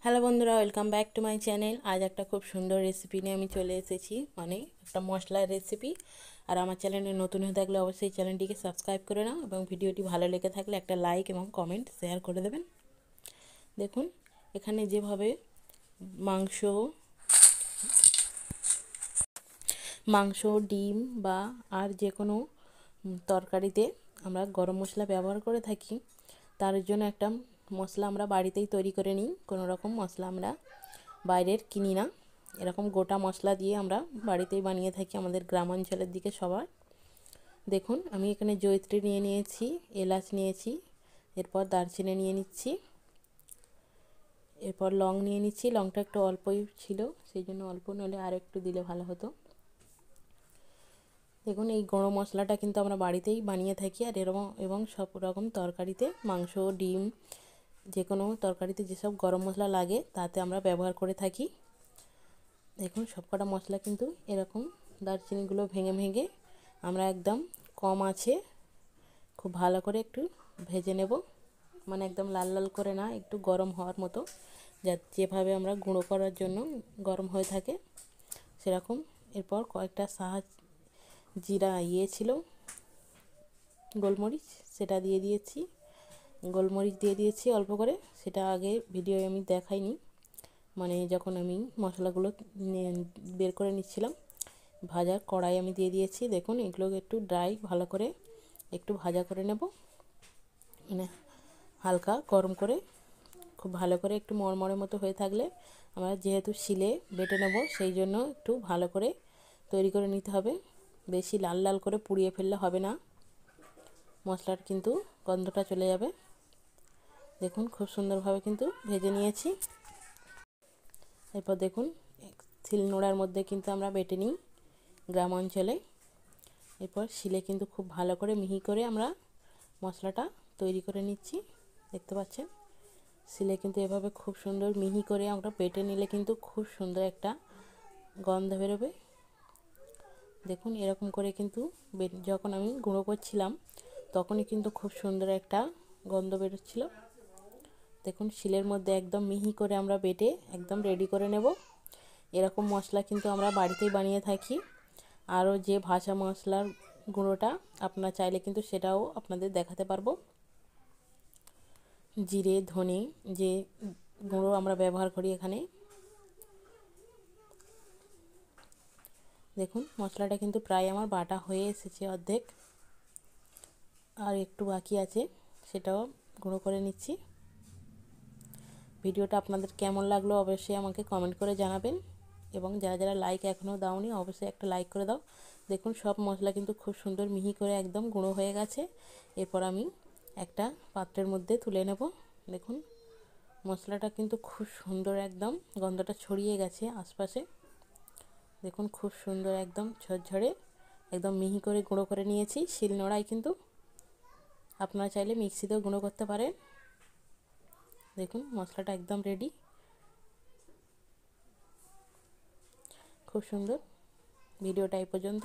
Hello বন্ধুরা, welcome back to my channel. আজ একটা খুব সুন্দর রেসিপি নিয়ে আমি চলে এসেছি, মানে একটা মশলার রেসিপি। আর আমার চ্যানেলে নতুন হয়ে থাকলে অবশ্যই চ্যানেলটিকে সাবস্ক্রাইব করে নাও এবং ভিডিওটি ভালো লেগে থাকলে একটা লাইক এবং কমেন্ট শেয়ার করে দেবেন। দেখুন, এখানে যেভাবে মাংস, ডিম বা আর যে কোনো তরকারিতে আমরা গরম মশলা ব্যবহার করে থাকি, তার জন্য একটা মশলা আমরা বাড়িতেই তৈরি করে নিই। কোনো রকম মশলা আমরা বাইরের কিনি না, এরকম গোটা মশলা দিয়ে আমরা বাড়িতেই বানিয়ে থাকি আমাদের গ্রামাঞ্চলের দিকে সবার। দেখুন, আমি এখানে জয়িত্রী নিয়ে নিয়েছি, এলাচ নিয়েছি, এরপর দারচিনি নিয়ে নিচ্ছি, এরপর লং নিয়ে নিচ্ছি। লংটা একটু অল্পই ছিল, সেই জন্য অল্প, নলে আর একটু দিলে ভালো হতো। দেখুন, এই গুঁড়ো মশলাটা কিন্তু আমরা বাড়িতেই বানিয়ে থাকি, আর এবং সব রকম তরকারিতে, মাংস, ডিম, যে কোনো তরকারিতে যেসব গরম মশলা লাগে তাতে আমরা ব্যবহার করে থাকি। দেখুন, সবকটা মশলা কিন্তু এরকম দারচিনিগুলো ভেঙে ভেঙে আমরা একদম কম আছে খুব ভালো করে একটু ভেজে নেব, মানে একদম লাল লাল করে না, একটু গরম হওয়ার মতো, যেভাবে আমরা গুঁড়ো করার জন্য গরম হয়ে থাকে সেরকম। এরপর কয়েকটা জিরা ছিল, গোলমরিচ, সেটা দিয়ে দিয়েছি, গোলমরিচ দিয়ে দিয়েছি অল্প করে। সেটা আগে ভিডিও আমি দেখাইনি, মানে যখন আমি মশলাগুলো বের করে নিচ্ছিলাম, ভাজার কড়াই আমি দিয়ে দিয়েছি। দেখুন, এগুলো একটু ড্রাই, ভালো করে একটু ভাজা করে নেব, মানে হালকা গরম করে, খুব ভালো করে একটু মরমরের মতো হয়ে থাকলে, আমরা যেহেতু শিলে বেটে নেব সেই জন্য একটু ভালো করে তৈরি করে নিতে হবে। বেশি লাল লাল করে পুড়িয়ে ফেললে হবে না, মশলার কিন্তু গন্ধটা চলে যাবে। দেখুন, খুব সুন্দরভাবে কিন্তু ভেজে নিয়েছি। এরপর দেখুন, শিলনোড়ার মধ্যে কিন্তু আমরা বেটে নিই গ্রাম অঞ্চলে। এরপর শিলে কিন্তু খুব ভালো করে মিহি করে আমরা মশলাটা তৈরি করে নিচ্ছি। দেখতে পাচ্ছেন, শিলে কিন্তু এভাবে খুব সুন্দর মিহি করে আমরা বেটে নিলে কিন্তু খুব সুন্দর একটা গন্ধ বেরোবে। দেখুন, এরকম করে কিন্তু যখন আমি গুঁড়ো করছিলাম তখনই কিন্তু খুব সুন্দর একটা গন্ধ বেরোচ্ছিল। দেখুন, শিলের মধ্যে একদম মিহি করে আমরা বেটে একদম রেডি করে নেব। এরকম মশলা কিন্তু আমরা বাড়িতেই বানিয়ে থাকি। আরও যে ভাজা মশলার গুঁড়োটা আপনারা চাইলে কিন্তু সেটাও আপনাদের দেখাতে পারবো। জিরে, ধনে যে গুঁড়ো আমরা ব্যবহার করি এখানে। দেখুন, মশলাটা কিন্তু প্রায় আমার বাটা হয়ে এসেছে অর্ধেক, আর একটু বাকি আছে, সেটাও গুঁড়ো করে নিচ্ছি। ভিডিওটা আপনাদের কেমন লাগলো অবশ্যই আমাকে কমেন্ট করে জানাবেন, এবং যারা যারা লাইক এখনও দাওনি অবশ্যই একটা লাইক করে দাও। দেখুন, সব মশলা কিন্তু খুব সুন্দর মিহি করে একদম গুঁড়ো হয়ে গেছে। এরপর আমি একটা পাত্রের মধ্যে তুলে নেব। দেখুন, মশলাটা কিন্তু খুব সুন্দর একদম গন্ধটা ছড়িয়ে গেছে আশপাশে। দেখুন, খুব সুন্দর একদম ঝরঝরে একদম মিহি করে গুঁড়ো করে নিয়েছি শিলনোড়ায়, কিন্তু আপনারা চাইলে মিক্সিতেও গুঁড়ো করতে পারেন। দেখুন, মশলাটা একদম রেডি, খুব সুন্দর। ভিডিওটা এই পর্যন্ত।